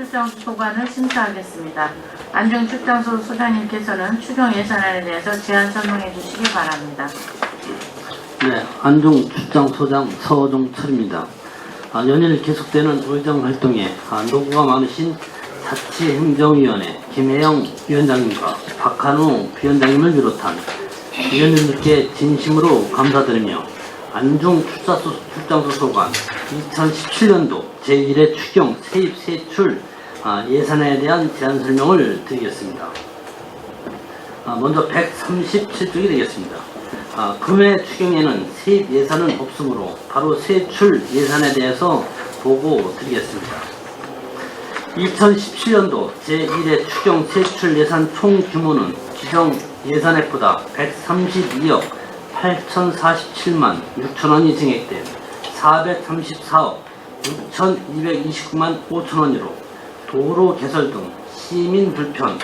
출장소관을 심사하겠습니다. 안중출장소 소장님께서는 추경 예산안에 대해서 제안 설명해 주시기 바랍니다. 네, 안중출장소장 서종철입니다. 연일 계속되는 의정 활동에 노고가 많으신 자치행정위원회 김혜영 위원장님과 박한우 위원장님을 비롯한 위원님들께 진심으로 감사드리며 안중출장소 소관 2017년도 제1회 추경 세입 세출 예산에 대한 제안 설명을 드리겠습니다. 먼저 137쪽이 되겠습니다. 금해 추경에는 세입 예산은 없으므로 바로 세출 예산에 대해서 보고 드리겠습니다. 2017년도 제1회 추경 세출 예산 총 규모는 기정 예산액보다 132억 8,047만 6천원이 증액된 434억 6,229만 5천원으로 도로 개설 등 시민 불편,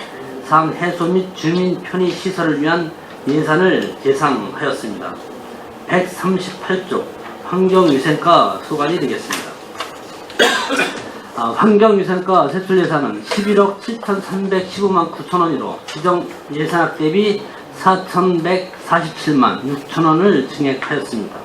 상 해소 및 주민 편의 시설을 위한 예산을 예상하였습니다. 138쪽 환경위생과 소관이 되겠습니다. 환경위생과 세출 예산은 11억 7,315만 9천원으로 기정 예산액 대비 4,147만 6천원을 증액하였습니다.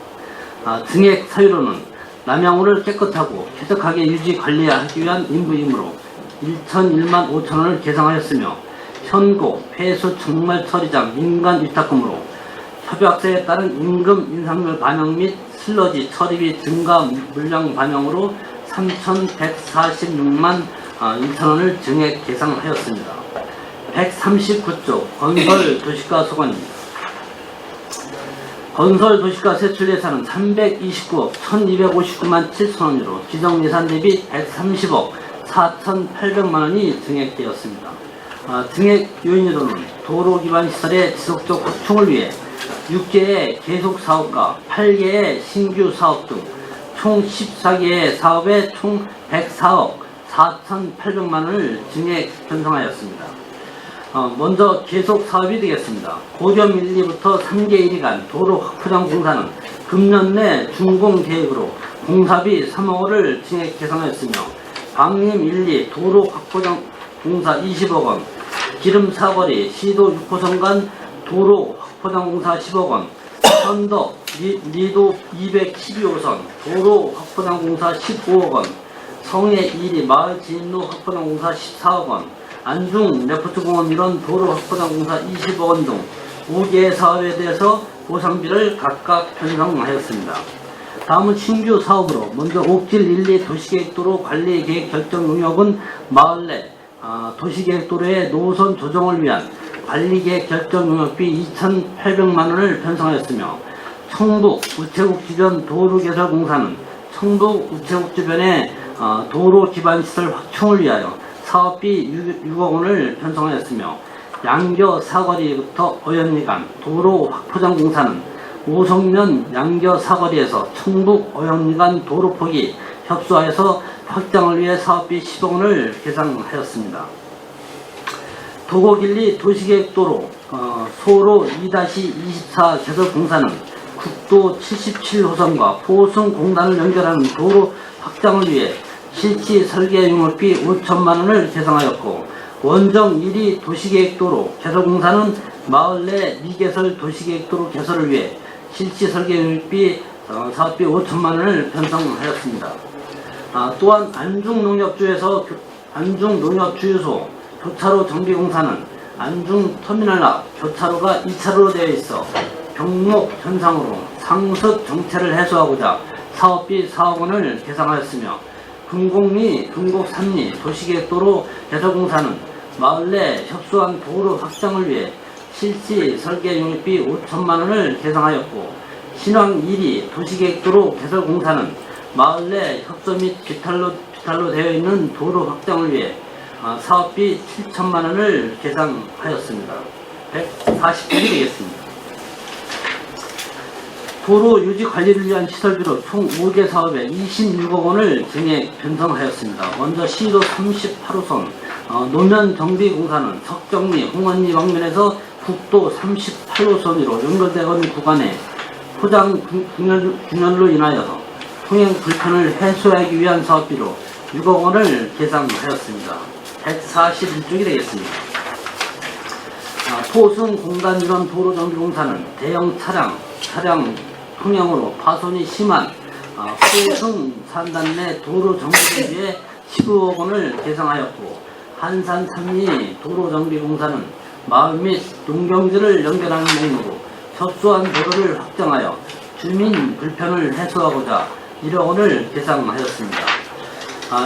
증액 사유로는 남양호를 깨끗하고 쾌적하게 유지 관리하기 위한 임무이므로 1,001만 5천원을 계상하였으며 현고, 폐수, 정말 처리장, 민간 위탁금으로 협약서에 따른 임금 인상률 반영 및 슬러지 처리비 증가 물량 반영으로 3,146만 2천원을 증액 계상하였습니다. 139쪽 건설 도시가 소관입니다. 건설 도시가 세출 예산은 329억 1,259만 7천원으로 기정 예산 대비 130억 4,800만원이 증액되었습니다. 증액 요인으로는 도로 기반 시설의 지속적 확충을 위해 6개의 계속 사업과 8개의 신규 사업 등 총 14개의 사업에 총 104억 4,800만원을 증액 편성하였습니다. 먼저 계속 사업이 되겠습니다. 고점 1, 2부터 3개 1위간 도로 확포장 공사는 금년 내 준공 계획으로 공사비 3억원을 증액 계상하였으며 방림 1, 2 도로 확포장 공사 20억원, 기름 사거리 시도 6호선 간 도로 확포장 공사 10억원, 선덕 리도 212호선 도로 확포장 공사 15억원, 성해 1위 마을 진로 확포장 공사 14억원, 안중 레포트공원 일원 도로 확포장 공사 20억원 등 5개의 사업에 대해서 보상비를 각각 편성하였습니다. 다음은 신규 사업으로 먼저 옥길 1, 2 도시계획도로 관리계획 결정 용역은 마을 내 도시계획도로의 노선 조정을 위한 관리계획 결정 용역비 2,800만원을 편성하였으며 청북 우체국 주변 도로 개설 공사는 청북 우체국 주변의 도로 기반 시설 확충을 위하여 사업비 6억원을 편성하였으며 양교 사거리부터 어연리간 도로 확포장 공사는 오성면 양교 사거리에서 청북 어연리간 도로 폭이 협소하여서 확장을 위해 사업비 10억원을 계상하였습니다. 도곡일리 도시계획도로 소로 2-24 개설 공사는 국도 77호선과 포승 공단을 연결하는 도로 확장을 위해 실시 설계 용역비 5천만원을 계상하였고 원정 1위 도시계획도로 개설 공사는 마을 내 미개설 도시계획도로 개설을 위해 실시 설계 용역비 사업비 5천만원을 편성하였습니다. 또한 안중농협주에서 안중농협주유소 교차로 정비공사는 안중터미널 앞 교차로가 2차로로 되어 있어 병목 현상으로 상습 정체를 해소하고자 사업비 4억원을 계상하였으며 금곡리, 금곡 3리 도시계획도로 개설공사는 마을 내 협소한 도로 확장을 위해 실시 설계 용역비 5천만원을 계상하였고 신왕 1위 도시계획도로 개설공사는 마을 내 협소 및 비탈로 되어 있는 도로 확장을 위해 사업비 7천만원을 계상하였습니다. 140쪽이 되겠습니다. 도로 유지 관리를 위한 시설비로 총 5개 사업에 26억원을 증액 편성하였습니다. 먼저 시도 38호선 노면 정비 공사는 석정리, 홍원리 방면에서 국도 38호선으로 연결되어 있는 구간에 포장 균열로 인하여 통행 불편을 해소하기 위한 사업비로 6억 원을 계상하였습니다. 141쪽이 되겠습니다. 토승 공단유람 도로정비공사는 대형 차량 통행으로 파손이 심한 토승 산단 내 도로정비를 위해 15억 원을 계상하였고, 한산 삼리 도로정비공사는 마을 및 농경지를 연결하는 목적으로 협소한 도로를 확장하여 주민 불편을 해소하고자 1억 원을 계상하였습니다.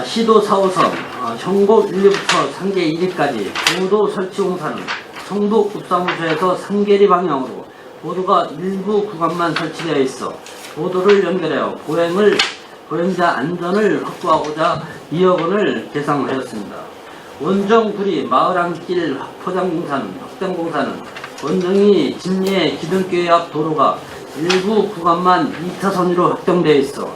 시도 4호선 형곡 1리부터 상계 1리까지 보도 설치 공사는 성북 읍사무소에서 상계리 방향으로 보도가 일부 구간만 설치되어 있어 보도를 연결하여 보행자 안전을 확보하고자 2억 원을 계상하였습니다. 원정구리 마을안길 확장공사는 원정이 진리의 기둥교회 앞 도로가 일부 구간만 2차선으로 확정되어 있어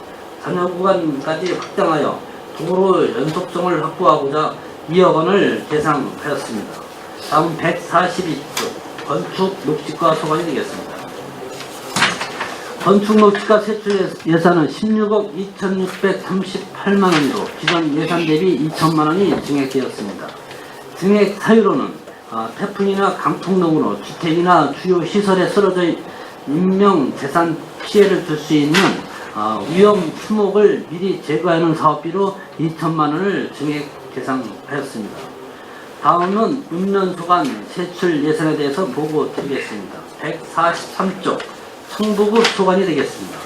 잔여 구간까지 확장하여 도로 연속성을 확보하고자 2억 원을 계상하였습니다. 다음 142쪽 건축 녹지과 소관이 되겠습니다. 건축 녹지과 세출 예산은 16억 2,638만원으로 기존 예산 대비 2천만원이 증액되었습니다. 증액 사유로는 태풍이나 강풍 등으로 주택이나 주요 시설에 쓰러져 인명 재산 피해를 줄 수 있는 위험 수목을 미리 제거하는 사업비로 2천만원을 증액 계상하였습니다. 다음은 읍면소관 세출 예산에 대해서 보고 드리겠습니다. 143쪽 청부급 소관이 되겠습니다.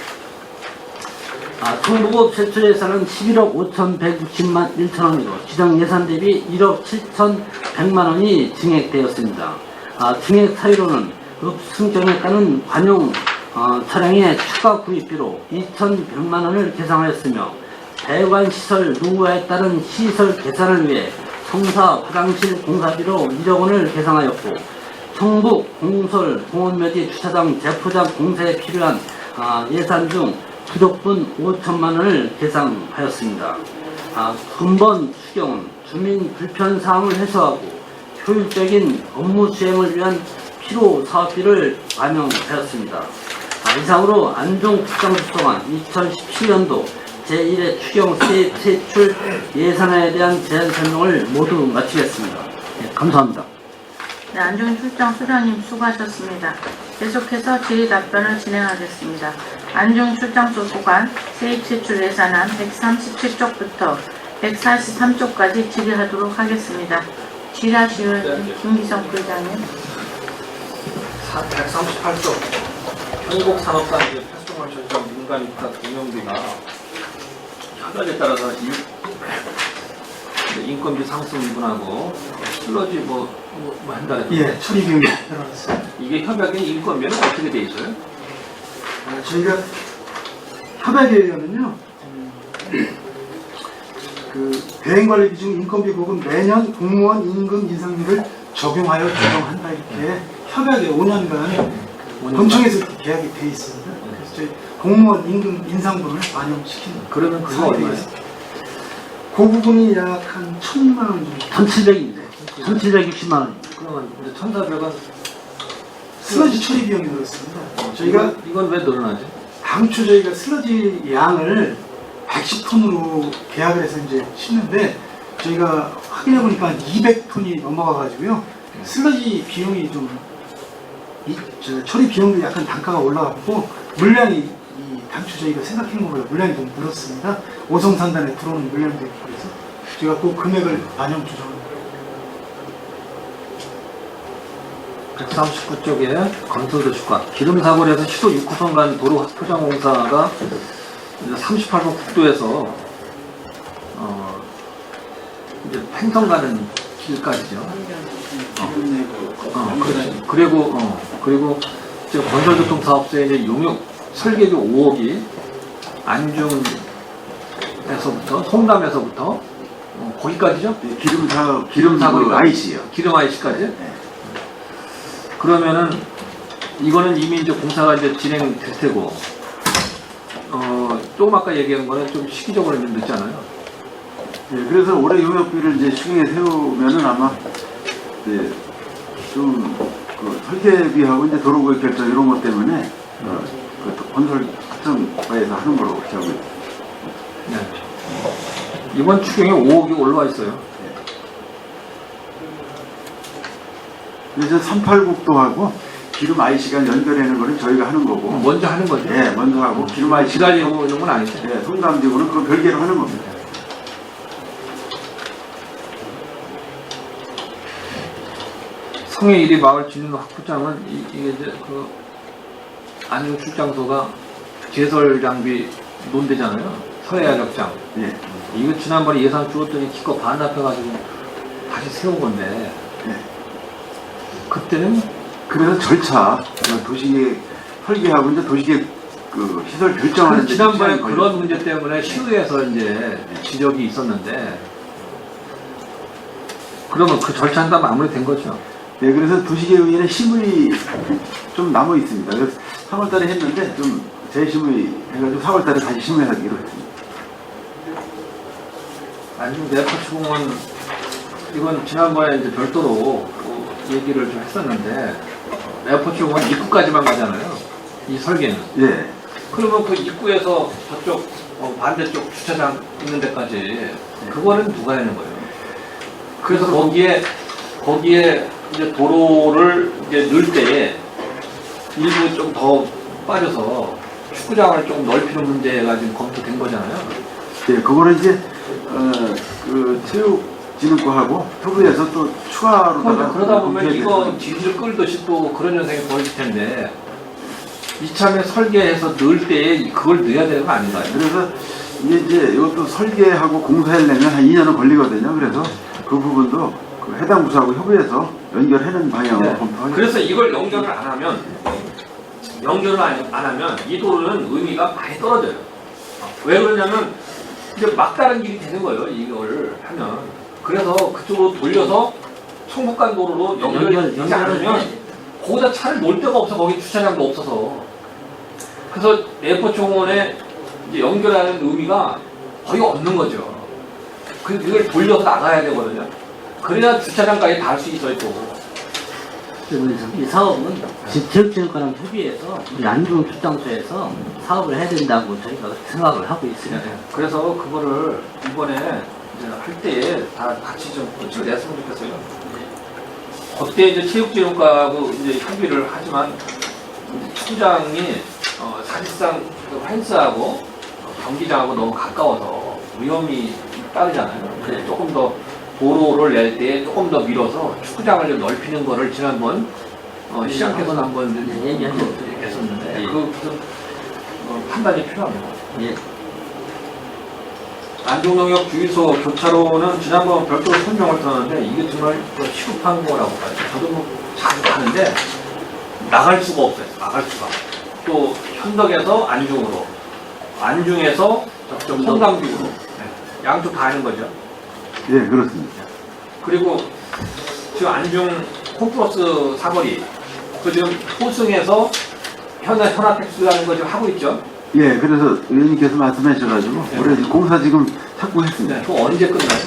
청부급 세출 예산은 11억 5,160만 1천원으로 지정 예산 대비 1억 7,100만원이 증액되었습니다. 증액 사유로는 읍승정에 따른 관용 차량의 추가 구입비로 2,100만원을 계상하였으며 배관시설 노후에 따른 시설 개선을 위해 성사 화장실 공사비로 1억 원을 계상하였고, 청북 공설 공원묘지 주차장 재포장 공사에 필요한 예산 중 부족분 5천만원을 계상하였습니다. 근본 추경은 주민 불편 사항을 해소하고 효율적인 업무 수행을 위한 필요 사업비를 반영하였습니다. 이상으로 안종국장수소관 2017년도 제1회 추경 세출 예산에 대한 제안 설명을 모두 마치겠습니다. 네, 감사합니다. 네, 안종 출장 수장님 수고하셨습니다. 계속해서 질의 답변을 진행하겠습니다. 안종 출장소 소관 세입 세출 예산안 137쪽부터 143쪽까지 질의하도록 하겠습니다. 질의하시는 김기성 부의장님. 138조 한국산업단지 활성화 전정 민간 입학 운영비가 협약에 따라서 인건비 상승 부분하고 슬러지 뭐 한다 해서 예, 처리 비용이 들어갔어요. 이게 협약의 인건비는 어떻게 돼 있어요? 저희가 협약에 의하면요, 그 대행관리 비중 인건비 부분 매년 공무원 임금 인상률을 적용하여 조정한다 이렇게 협약에 5년간 본청에서 이렇게 계약이 돼 있습니다. 그래서 저희 공무원 임금 인상분을 반영시키는. 그러면 그거 얼마예요? 그 부분이 약 한 1,000만 원 정도. 1,700입니다. 1,760만원. 그러면 1,400원 슬러지 처리 비용이 들었습니다. 저희가 이건 왜 늘어나지? 당초 저희가 슬러지 양을 110톤으로 계약을 해서 이제 싣는데 저희가 확인해 보니까 200톤이 넘어가가지고요. 슬러지 비용이 좀 처리 비용도 약간 단가가 올라갔고 물량이 당초 저희가 생각한 것보다 물량이 좀 늘었습니다. 오송산단에 들어오는 물량도 있고 그래서 저희가 그 금액을 반영 조정합니다. 139쪽에 건설도시과 기름사고를 해서 시도 6호선 간 도로 포장공사가 38번 국도에서 이제 횡성 가는 길까지죠. 그리고 지금 건설교통사업소에 이제 용역 설계비 5억이 안중에서부터 송담에서부터 거기까지죠? 기름 사고 IC요. 기름 IC까지. 네. 그러면은 이거는 이미 이제 공사가 이제 진행될 테고 조금 아까 얘기한 거는 좀 시기적으로 좀 늦잖아요. 예, 그래서 올해 용역비를 이제 추경에 세우면은 아마 네, 좀그 설계비하고 이제 도로구역 결정 이런 것 때문에 그 건설 특정과에서 하는 걸로 그렇게 하고 있습니다. 네. 이번 추경에 5억이 올라와 있어요. 그래서 386도 하고 기름 IC가 연결하는 거는 저희가 하는 거고. 먼저 하는 거죠. 예, 먼저 하고 기름 IC 기다리고 있는 건 아니죠. 예, 송담지구는 그거 별개로 하는 겁니다. 성의 1위 마을 진흥로 학부장은 이게 이제 그 안중 출장소가 제설 장비 논대잖아요. 서해야격장. 예. 이거 지난번에 예산 줄었더니 기껏 반납해가지고 다시 세운 건데 예. 그때는 그래서 절차 도시계획 설계하고 이제 도시계획 그 시설 결정하는 데 지난번에 시간이 그런 걸려요. 문제 때문에 시의회에서 이제 지적이 있었는데 그러면 그 절차는 다 마무리된 거죠. 네, 그래서 도시계획위원회 심의 좀 남아 있습니다. 그래서 3월달에 했는데 좀 재심의 해가지고 4월달에 다시 심의하기로 했습니다. 안중 내포시공은 이건 지난번에 이제 별도로 얘기를 좀 했었는데 내포시공은 입구까지만 가잖아요. 이 설계는. 예, 그러면 그 입구에서 저쪽 반대쪽 주차장 있는 데까지 그거는 누가 하는 거예요? 그래서 거기에 이제 도로를 이제 넣을 때에 일부 좀 더 빠져서 축구장을 좀 넓히는 문제가 지금 검토된 거잖아요. 네, 그거는 이제 그 체육진흥과하고 협의해서 또 추가로다가 그러다 보면 공개해 이거 드리는 뒤를 끌듯이 또 그런 현상이 벌어질 텐데 이참에 설계해서 넣을 때에 그걸 넣어야 되는 거 아닌가요? 그래서 이제 이것도 설계하고 공사하려면 한 2년은 걸리거든요. 그래서 그 부분도 그 해당 부서하고 협의해서 연결하는 방향으로 네. 검토하겠습니다. 그래서 이걸 연결을 안 하면 이 도로는 의미가 많이 떨어져요. 왜 그러냐면 이제 막다른 길이 되는 거예요. 이걸 하면. 그래서 그쪽으로 돌려서 청북간 도로로 연결되지 않으면 거기다 차를 놓을 데가 없어. 거기 주차장도 없어서. 그래서 내포청원에 이제 연결하는 의미가 거의 없는 거죠. 그래서 이걸 돌려서 나가야 되거든요. 그래야 주차장까지 닿을 수 있어요, 또. 이 사업은 체육체육관랑 협의해서 우리 안중 출장소에서 사업을 해야 된다고 저희가 생각을 하고 있습니다. 그래서 그거를 이번에 이제 할 때에 다 같이 좀 고치를 냈으면 좋겠어요. 그때 이제 체육진흥과하고 이제 협의를 하지만 축구장이 사실상 그 펜스하고 경기장하고 너무 가까워서 위험이 따르잖아요. 그래서 조금 더 도로를 낼 때 조금 더 밀어서 축구장을 좀 넓히는 거를 지난번 시장에서는 한번 얘기했었는데 그 무슨 판단이 필요합니다. 예. 안중농역 주유소 교차로는 지난번 별도로 설명을 들었는데 이게 정말 시급한 거라고 봐요. 저도 뭐 자주 가는데 나갈 수가 없어요. 나갈 수가. 또 현덕에서 안중으로, 안중에서 저쪽 송담지구로 양쪽 다 하는 거죠. 예, 그렇습니다. 그리고 지금 안중 홈플러스 사거리 그 지금 호승에서 현아택수라는 거 지금 하고 있죠. 예, 그래서 의원님께서 말씀해 주셔가지고 네. 올해 지금 공사 지금 찾고 했습니다. 그거 언제 끝나요?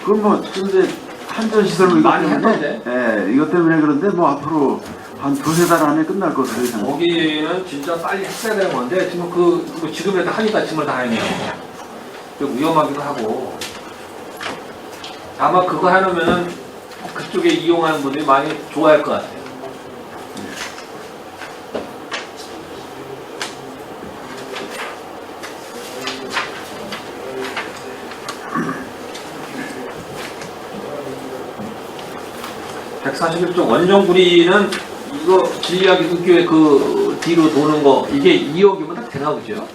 그건 뭐 근데 한전 시설로 이것 많이 때문에 예, 이것 때문에 그런데 뭐 앞으로 한 두세 달 안에 끝날 것으로 예상합니다. 거기는 진짜 빨리 했어야 되는 건데 지금 지금이라도 하니까 정말 다행이에요. 좀 위험하기도 하고 아마 그거 해놓으면은 그쪽에 이용하는 분들이 많이 좋아할 것 같아요. (141쪽) 원정구리는 이거 진리학기독교회 그 뒤로 도는 거 이게 2억이면 딱 되나 보죠?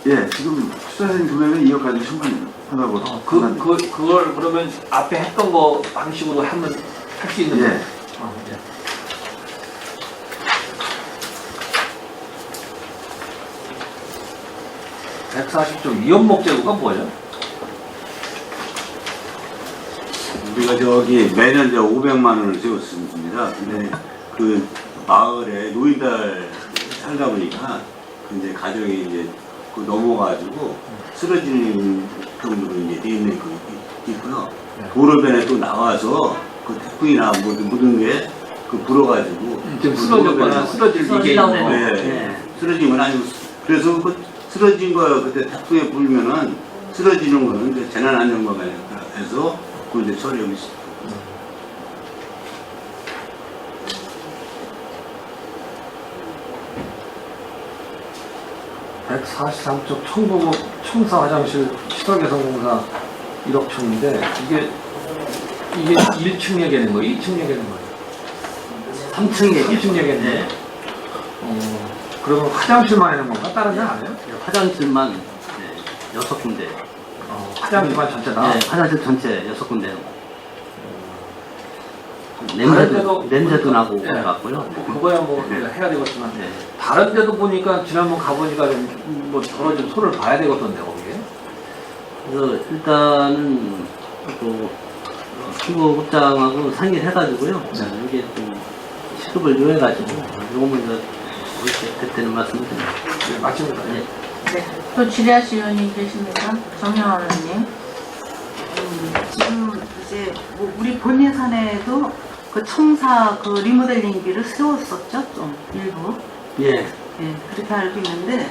예, 지금 투자된 금액은 2억 가지고 충분하다고. 그걸 그러면 앞에 했던 거 방식으로 하면 할 수 있는 예. 거예요? 예. 140조 위험목재구가 뭐예요? 우리가 저기 매년 500만 원을 세웠습니다. 근데 그 마을에 노인들 살다 보니까 이제 가정이 이제 그 넘어가지고 쓰러지는 정도로 이제 돼 있는 그 있고요. 네. 도로변에 또 나와서 그 태풍이나 묻은 게 그 불어가지고 지금 그 쓰러졌거나 도로변에 쓰러질 위기에 쓰러지려고. 있네. 네, 쓰러진 건 아니고 그래서 그 쓰러진 거 그때 태풍에 불면은 쓰러지는 거는 이제 재난안전관리에서 그 이제 처리하고 있습니다. 143쪽 청부 청사 화장실 시설 개선 공사 1억 청인데 이게 1층 얘기하는 거예요? 2층 얘기하는 거예요? 3층에 1층 얘기했네. 그러면 화장실만 하는 건가? 다른 데는 안 해요? 화장실만 네, 6군데. 화장실만 전체 다? 네, 화장실 전체 6군데. 다른 데도 냄새도 보니까- 나고 네. 그래갖고요. 그거야 뭐 네. 해야 되겠지만 네. 다른 데도 보니까 지난번 가보니까 뭐 저런 좀 손을 봐야 되겠던데 거기에. 그래서 일단은 또 피부국장하고 상의를 해가지고요. 이게 좀 시급을 요해가지고 요거 먼저 이렇게 됐다는 말씀을 드립니다. 네, 맞습니다. 네. 네. 또 지리아시 의원님 계십니까? 정영원 의원님. 지금 이제 뭐 우리 본 예산에도 그 청사 그 리모델링비를 세웠었죠, 좀 일부. 예. 예, 그렇게 알고 있는데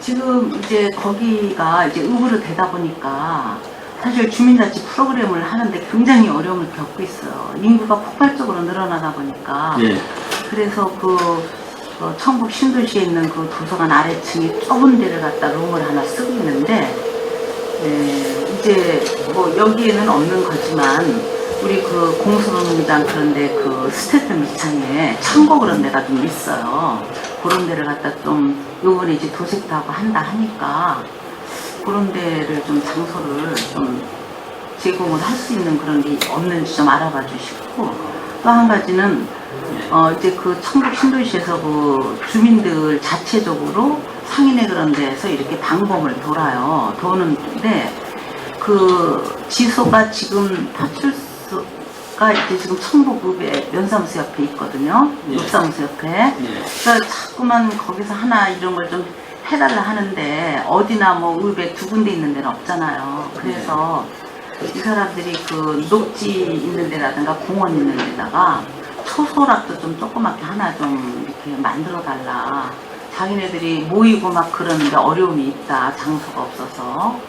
지금 이제 거기가 이제 의무로 되다 보니까 사실 주민자치 프로그램을 하는데 굉장히 어려움을 겪고 있어요. 인구가 폭발적으로 늘어나다 보니까. 예. 그래서 그 청북 신도시에 있는 그 도서관 아래층에 좁은 데를 갖다 룸을 하나 쓰고 있는데, 이제 뭐 여기에는 없는 거지만 우리 그 공소농장 그런데 그 스태프 밑창에 창고 그런 데가 좀 있어요. 그런 데를 갖다 좀 요번에 이제 도색도 하고 한다 하니까 그런 데를 좀 장소를 좀 제공을 할 수 있는 그런 게 없는지 좀 알아봐 주시고, 또 한 가지는 이제 그 청북 신도시에서 그 주민들 자체적으로 상인회 그런 데에서 이렇게 방범을 돌아요. 도는데 그 지소가 지금 파출소가 이제 지금 청북읍에 면사무소 옆에 있거든요. 예. 읍사무소 옆에. 예. 그러니까 자꾸만 거기서 하나 이런 걸 좀 해달라 하는데 어디나 뭐 읍에 두 군데 있는 데는 없잖아요. 그래서 이 사람들이 그 녹지 있는 데라든가 공원 있는 데다가 초소락도 좀 조그맣게 하나 좀 이렇게 만들어 달라. 자기네들이 모이고 막 그러는데 어려움이 있다. 장소가 없어서.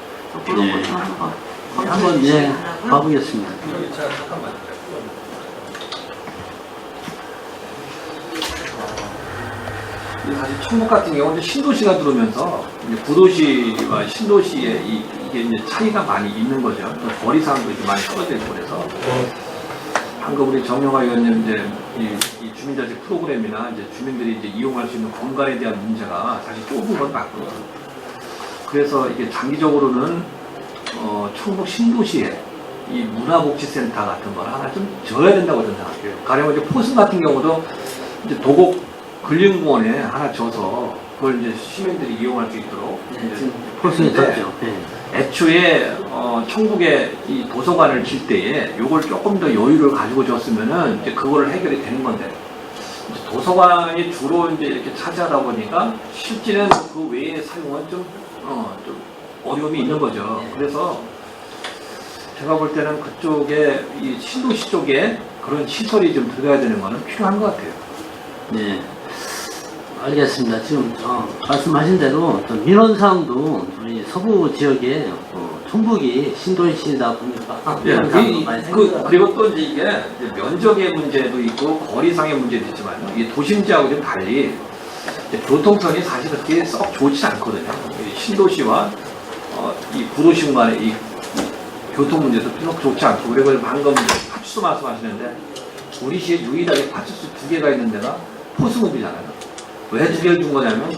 그런 예. 거 좀 한번 한번 예 가보겠습니다. 잠깐만. 사실 청북 같은 경우는 이제 신도시가 들어오면서 이제 구도시와 신도시의 이게 이제 차이가 많이 있는 거죠. 또 거리상도 이렇게 많이 떨어져 있고 그래서 방금 우리 정영화 의원님 이제 이 주민자치 프로그램이나 이제 주민들이 이제 이용할 수 있는 공간에 대한 문제가 사실 좁은 건 맞거든요. 그래서 이게 장기적으로는 청북 신도시에 이 문화복지센터 같은 걸 하나 좀 져야 된다고 저는 생각해요. 가령 이제 포승 같은 경우도 이제 도곡 근린공원에 하나 져서 그걸 이제 시민들이 이용할 수 있도록 이제 포스에 했는데 졌죠. 예. 애초에 청북에 이 도서관을 질 때에 요걸 조금 더 여유를 가지고 줬으면은 이제 그거를 해결이 되는 건데 이제 도서관이 주로 이제 이렇게 차지하다 보니까 실제는 그 외의 사용은 좀 어려움이 있는 거죠. 그래서 제가 볼 때는 그쪽에 이 신도시 쪽에 그런 시설이 좀 들어가야 되는 거는 필요한 것 같아요. 네. 알겠습니다. 지금 말씀하신 대로 또 민원사항도 우리 서부 지역에 청북이 신도시다 보니까 예, 민원사항도 많이 생겨요. 그리고 또 이제 이게 이제 면적의 문제도 있고 거리상의 문제도 있지만 이 도심지하고 좀 달리 이제 교통편이 사실 그렇게 썩 좋지 않거든요. 이 신도시와 이 구도시 간의 이 교통 문제도 썩 좋지 않고 그리고 방금 파출소 말씀하시는데 우리 시에 유일하게 파출소 2개가 있는 데가 포승읍이잖아요. 왜 2개를 준 거냐면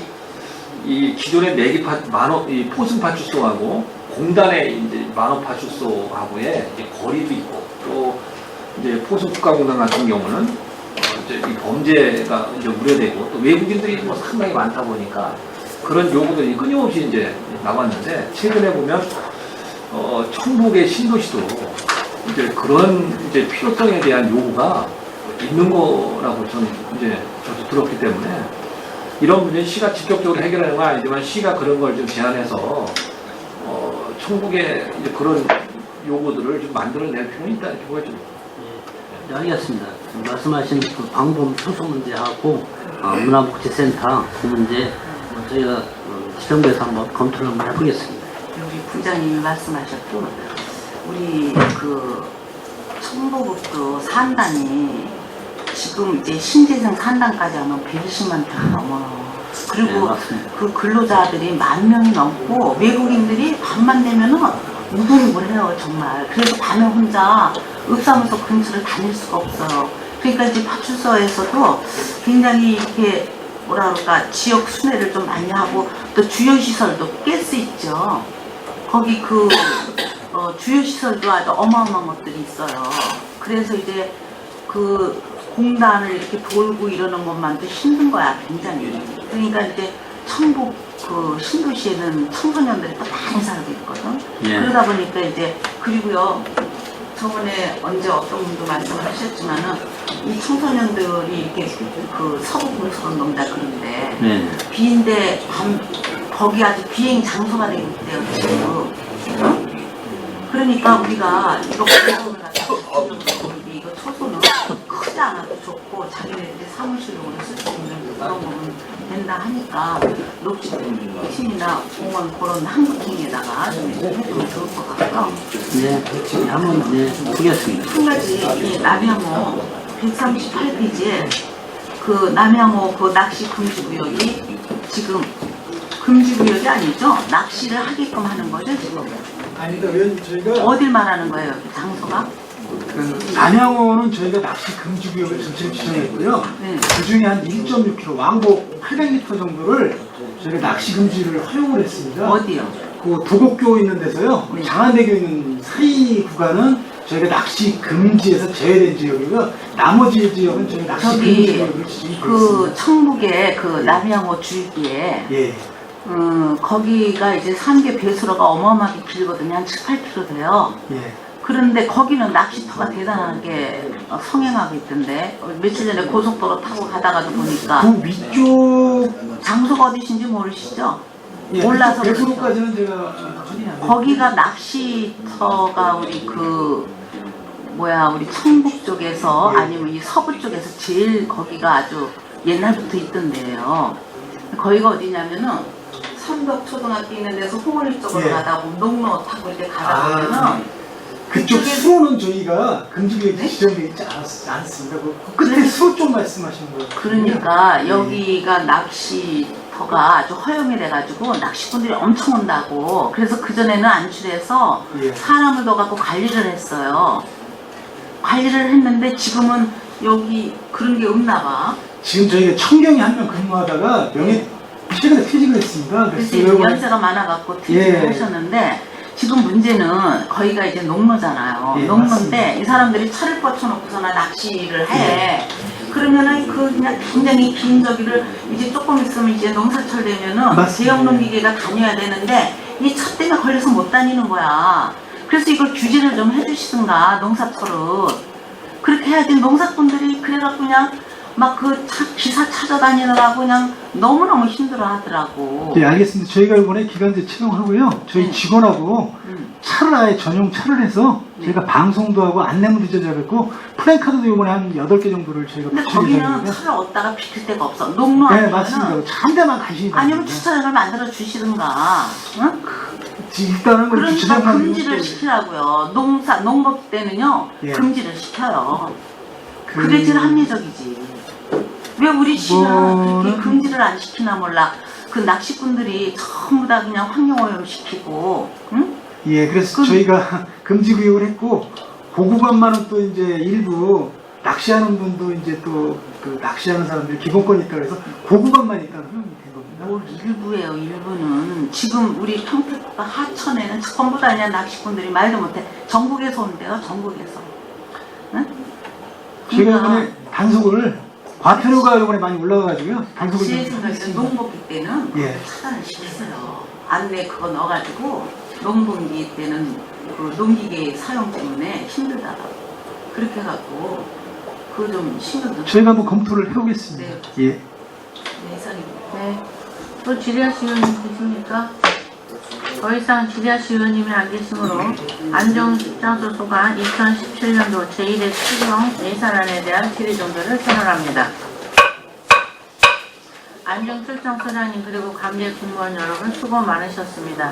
이 기존의 이 포승 파출소하고 공단의 이제 만호 파출소하고의 이제 거리도 있고 또 이제 포승 국가공단 같은 경우는 이제 이 범죄가 이제 우려되고 또 외국인들이 뭐 상당히 많다 보니까 그런 요구들이 끊임없이 이제 나왔는데 최근에 보면 청북의 신도시도 이제 그런 이제 필요성에 대한 요구가 있는 거라고 저는 이제 저도 들었기 때문에 이런 문제 시가 직접적으로 해결하는 건 아니지만 시가 그런 걸 좀 제안해서 청북에 이제 그런 요구들을 좀 만들어낼 필요는 있다는 생각이 좀. 네, 알겠습니다. 말씀하신 그 방범 초소 문제하고 문화복지센터 그 문제 저희가 지정부에서 한번 검토를 한번 해보겠습니다. 우리 부장님이 말씀하셨고 우리 그 청보북도 산단이 지금 이제 신재생 산단까지 하면 120만 명 넘어요. 그리고 네, 맞습니다. 그 근로자들이 10,000명이 넘고 외국인들이 밤만 되면은 무궁무를 해요 정말. 그래서 밤에 혼자 읍사무소 근처를 다닐 수가 없어요. 그러니까 이제 파출소에서도 굉장히 이렇게 뭐라 그럴까 지역 순회를 좀 많이 하고 또 주요 시설도 가스 있죠. 거기 그 주요 시설도 아주 어마어마한 것들이 있어요. 그래서 이제 그 공단을 이렇게 돌고 이러는 것만도 힘든 거야 굉장히. 그러니까 이제 청북 그 신도시에는 청소년들이 또 많이 살고 있거든. 예. 그러다 보니까 이제 그리고요 저번에 언제 어떤 분도 말씀하셨지만은 이 청소년들이 이렇게 그 서부공소론 농다 그런데 네. 비인데 거기 아주 비행 장소가 되고 있대요 지금. 응? 그러니까 우리가 이거 공소를 갖다가 이거 초소는 크지 않아도 좋고 자기네들이 사무실용으로 쓸 수 있는 그런 거는 된다 하니까 녹지팀이나 공원 그런 한국팀에다가 좀 해주면 좋을 것 같고요. 네, 한번 네, 보겠습니다. 한 가지 이 남양호 138페이지에 그 남양호 그 낚시 금지 구역이 지금 금지 구역이 아니죠? 낚시를 하게끔 하는 거죠 지금. 아니 그러니까 왜 저희가 어딜 말하는 거예요? 장소가? 그 남양호는 저희가 낚시 금지 구역을 전체를 지정했고요. 네. 그 중에 한 1.6km 왕복 800m 정도를 저희가 낚시 금지를 허용을 했습니다. 어디요? 그 도곡교 있는 데서요, 네. 장안대교 있는 사이 구간은 저희가 낚시 금지에서 제외된 지역이고요. 나머지 지역은 저희가 낚시 금지 저기 지역으로 지정했습니다. 그 청북의 그 남양호 줄기에 예. 거기가 이제 산개 배수로가 어마어마하게 길거든요. 한 7, 8km 돼요. 예. 그런데 거기는 낚시터가 대단하게 성행하고 있던데 며칠 전에 고속도로 타고 가다가도 보니까 그 위쪽 장소가 어디신지 모르시죠? 예, 몰라서 배수로까지는 제가 확인이 안 돼요. 거기가 낚시터가 우리 그 뭐야 우리 청북 쪽에서 예. 아니면 이 서부 쪽에서 제일 거기가 아주 옛날부터 있던데요. 거기가 어디냐면은 선덕초등학교 있는 데서 홍원리 쪽으로 예. 가다 보면 농로 타고 이렇게 가다 보면은 그쪽 그쪽에- 수로는 저희가 금지구역에 네? 지정되어 있지 않습니다. 그 끝에 네. 수로 쪽 말씀하시는 거예요. 그러니까 예. 여기가 낚시터가 아주 허용이 돼가지고 낚시꾼들이 엄청 온다고. 그래서 그전에는 안출해서 예. 사람을 더 갖고 관리를 했어요. 관리를 했는데 지금은 여기 그런 게 없나 봐. 지금 저희가 청경이 한 명 근무하다가 최근에 퇴직을 했습니다. 그래서 그래서 이번에 연세가 많아갖고 퇴직을 예. 하셨는데 지금 문제는 거기가 이제 농로잖아요. 예, 농로인데 맞습니다. 이 사람들이 차를 뻗쳐놓고서나 낚시를 해. 그러면은 그 그냥 굉장히 긴 저기를 이제 조금 있으면 이제 농사철 되면은 맞습니다. 대형 농기계가 다녀야 되는데 이 차 때문에 걸려서 못 다니는 거야. 그래서 이걸 규제를 좀 해주시든가 농사철은 그렇게 해야지. 농사꾼들이 그래갖고 그냥 막 그 기사 찾아다니느라고 그냥 너무너무 힘들어 하더라고. 네, 알겠습니다. 저희가 이번에 기간제 채용하고요. 저희 네. 직원하고 음. 차를 아예 전용 차를 해서 네. 저희가 방송도 하고 안내문도 제작했고 플랜카드도 이번에 한 8개 정도를 저희가 근데 붙일 거기는 예정이고요. 차를 얻다가 비킬 데가 없어. 농로 네, 아니면은 맞습니다. 차 한 대만 가시니 아니면 주차장을 만들어 주시든가. 응? 일단은 그 그러니까 주차장만 금지를 시키라고요. 농법 때는요 예. 금지를 시켜요. 그게 제일 합리적이지. 왜 우리 시는 그렇게 그거는- 금지를 안 시키나 몰라. 그 낚시꾼들이 전부 다 그냥 환경오염 시키고, 응? 예, 그래서 저희가 금지 구역을 했고 그 구간만은 또 이제 일부 낚시하는 분도 이제 또 그 낚시하는 사람들이 기본권이 있다 그래서 그 구간만 일단 허용이 된 겁니다. 뭘 일부예요. 일부는 지금 우리 평택과 하천에는 전부 다 그냥 낚시꾼들이 말도 못해. 전국에서 온대요. 전국에서. 응? 제가 그러니까 이번에 단속을 과태료가 이번에 많이 올라가가지고요. 단속을 제 좀 생각에는 했습니다. 농복기 때는 예. 차단을 시켰어요. 안내 그거 넣어가지고 농번기 때는 그 농기계 사용 때문에 힘들다라고. 그렇게 해갖고 그거 좀 신경 좀. 저희가 한번 검토를 해보겠습니다. 네. 예. 네, 이상입니다. 네. 또 지리아시 의원님 계십니까? 더 이상 지리아시 의원님이 안 계시므로 안정장소 소관 2017년도 제1회 추경 예산안에 대한 질의 종결을 선언합니다. 안정출장소장님 그리고 감리 공무원 여러분 수고 많으셨습니다.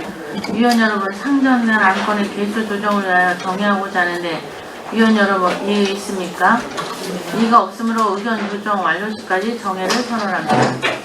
위원 여러분 상정된 안건의 개수 조정을 위하여 정의하고자 하는데 위원 여러분 이의 있습니까? 이의가 없으므로 의견 조정 완료 시까지 정회를 선언합니다.